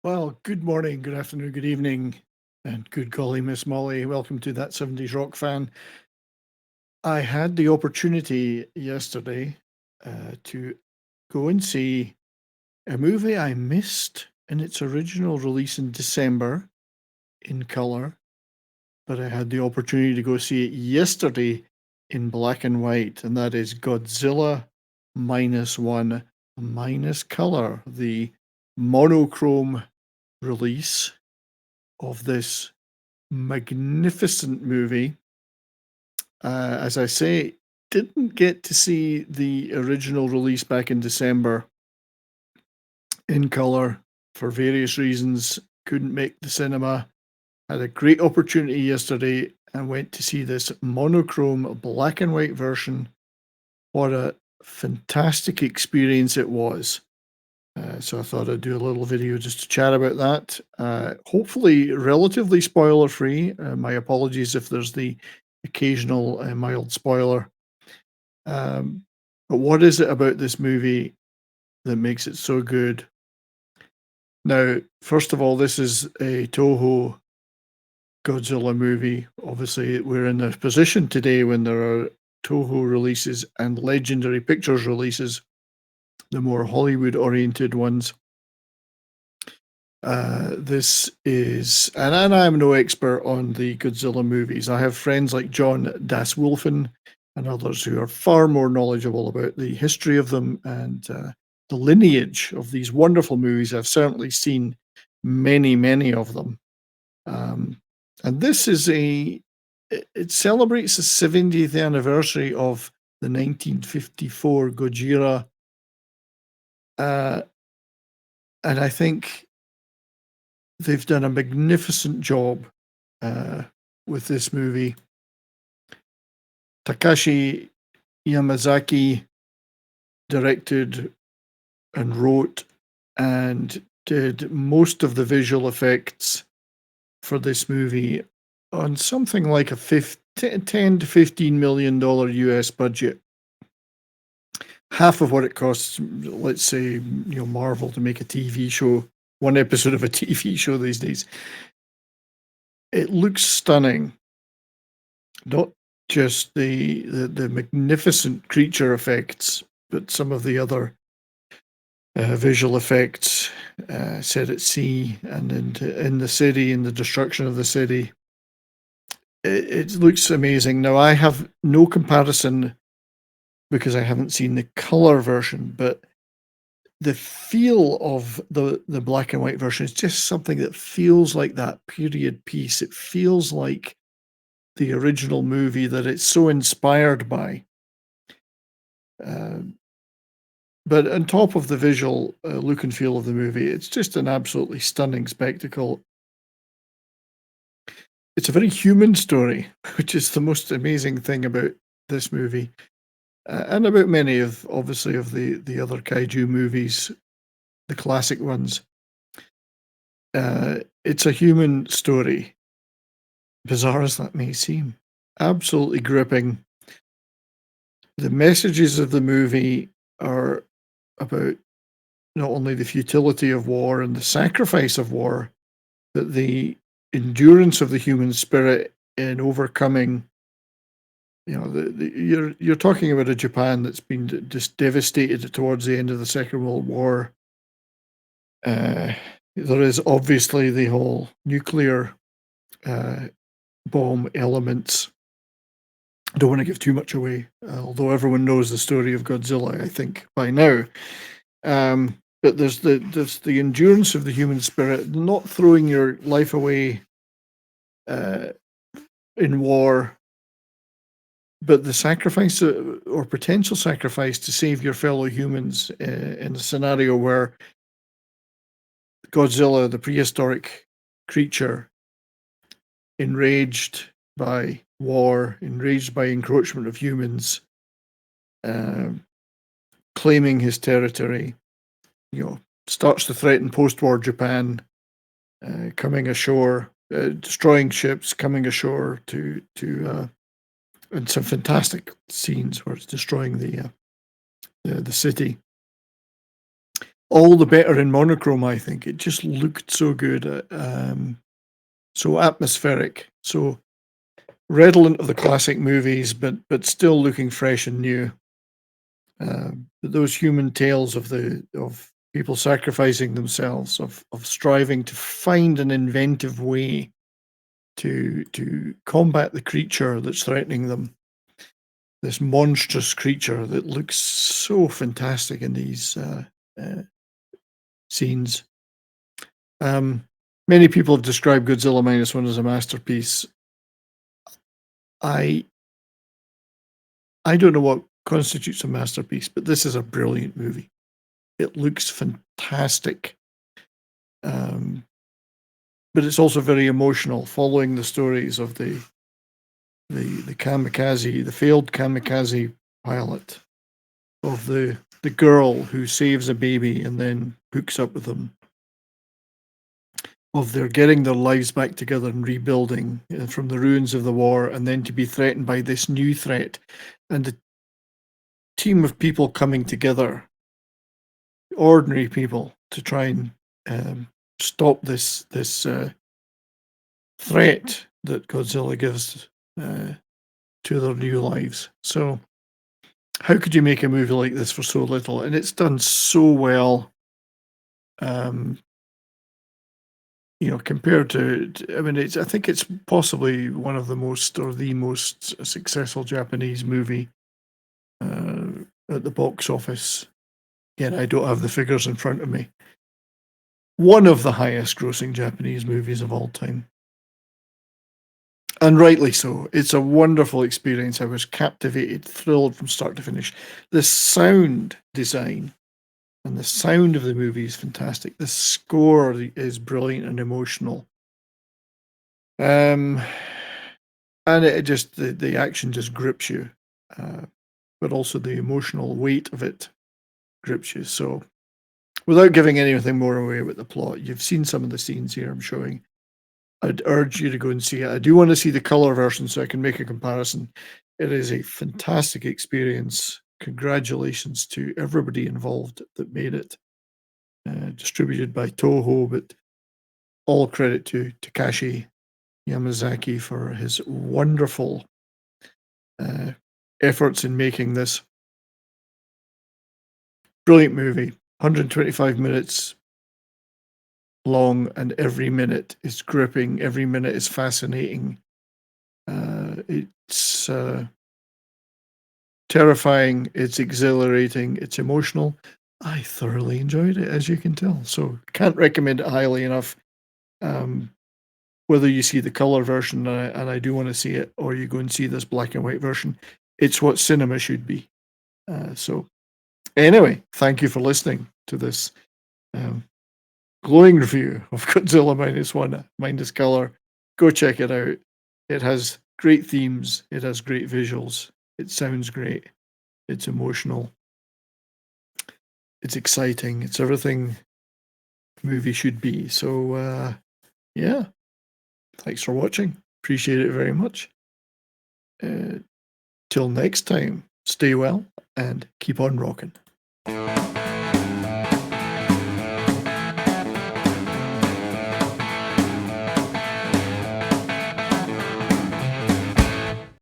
Well, good morning, good afternoon, good evening, and good golly, Miss Molly. Welcome to That 70s Rock Fan. I had the opportunity yesterday to go and see a movie I missed in its original release in December in color, but I had the opportunity to go see it yesterday in black and white, and that is Godzilla -1 minus color, the monochrome release of this magnificent movie. As I say, didn't get to see the original release back in December in color for various reasons. Couldn't make the cinema. Had a great opportunity yesterday and went to see this monochrome black and white version. What a fantastic experience it was. So I thought I'd do a little video just to chat about that. Hopefully, relatively spoiler free. My apologies if there's the occasional mild spoiler. But what is it about this movie that makes it so good? Now, first of all, this is a Toho Godzilla movie. Obviously, we're in a position today when there are Toho releases and Legendary Pictures releases, the more Hollywood oriented ones. This is, and I'm no expert on the Godzilla movies. I have friends like John Das Wolfen and others who are far more knowledgeable about the history of them and the lineage of these wonderful movies. I've certainly seen many, many of them. And this is it celebrates the 70th anniversary of the 1954 Gojira. And I think they've done a magnificent job with this movie. Takashi Yamazaki directed and wrote and did most of the visual effects for this movie on something like a $10 to $15 million US budget. Half of what it costs, let's say, Marvel to make a TV show, one episode of a TV show these days. It looks stunning. Not just the magnificent creature effects, but some of the other visual effects set at sea and in the city, in the destruction of the city. It looks amazing. Now, I have no comparison because I haven't seen the color version, but the feel of the black and white version is just something that feels like that period piece. It feels like the original movie that it's so inspired by. But on top of the visual look and feel of the movie, it's just an absolutely stunning spectacle. It's a very human story, which is the most amazing thing about this movie, and about many of, obviously, of the other kaiju movies, the classic ones. It's a human story, bizarre as that may seem. Absolutely gripping. The messages of the movie are about not only the futility of war and the sacrifice of war, but the endurance of the human spirit in overcoming. You're talking about a Japan that's been just devastated towards the end of the Second World War. There is obviously the whole nuclear bomb elements. I don't want to give too much away, although everyone knows the story of Godzilla, I think, by now. But there's the endurance of the human spirit, not throwing your life away in war, but the sacrifice or potential sacrifice to save your fellow humans in a scenario where Godzilla, the prehistoric creature, enraged by war, enraged by encroachment of humans, claiming his territory, starts to threaten post-war Japan, coming ashore, destroying ships, coming ashore to and some fantastic scenes where it's destroying the city. all the better in monochrome, I think. It just looked so good, so atmospheric, so redolent of the classic movies, but still looking fresh and new. But those human tales of people sacrificing themselves, of striving to find an inventive way to combat the creature that's threatening them. This monstrous creature that looks so fantastic in these scenes. Many people have described Godzilla Minus One as a masterpiece. I don't know what constitutes a masterpiece, but this is a brilliant movie. It looks fantastic. But it's also very emotional, following the stories of the kamikaze, the failed kamikaze pilot, of the girl who saves a baby and then hooks up with him, of their getting their lives back together and rebuilding from the ruins of the war, and then to be threatened by this new threat, and the team of people coming together, ordinary people, to try and stop this threat that Godzilla gives to their new lives. So how could you make a movie like this for so little? And it's done so well. Compared to, I mean, I think it's possibly one of the most, or the most successful Japanese movie at the box office. Again, I don't have the figures in front of me. One of the highest grossing Japanese movies of all time. And rightly so. It's a wonderful experience. I was captivated, thrilled from start to finish. The sound design and the sound of the movie is fantastic. The score is brilliant and emotional. And it just, the action just grips you. But also the emotional weight of it grips you. So without giving anything more away about the plot, you've seen some of the scenes here I'm showing. I'd urge you to go and see it. I do want to see the color version so I can make a comparison. It is a fantastic experience. Congratulations to everybody involved that made it. Distributed by Toho, but all credit to Takashi Yamazaki for his wonderful efforts in making this. Brilliant movie, 125 minutes long, and every minute is gripping, every minute is fascinating. It's terrifying, it's exhilarating, it's emotional. I thoroughly enjoyed it, as you can tell. So can't recommend it highly enough. Whether you see the color version, and I do want to see it, or you go and see this black and white version, it's what cinema should be. So anyway, thank you for listening to this glowing review of Godzilla Minus One, Minus Color. Go check it out. It has great themes. It has great visuals. It sounds great. It's emotional. It's exciting. It's everything a movie should be. So, yeah. Thanks for watching. Appreciate it very much. Till next time, stay well and keep on rocking.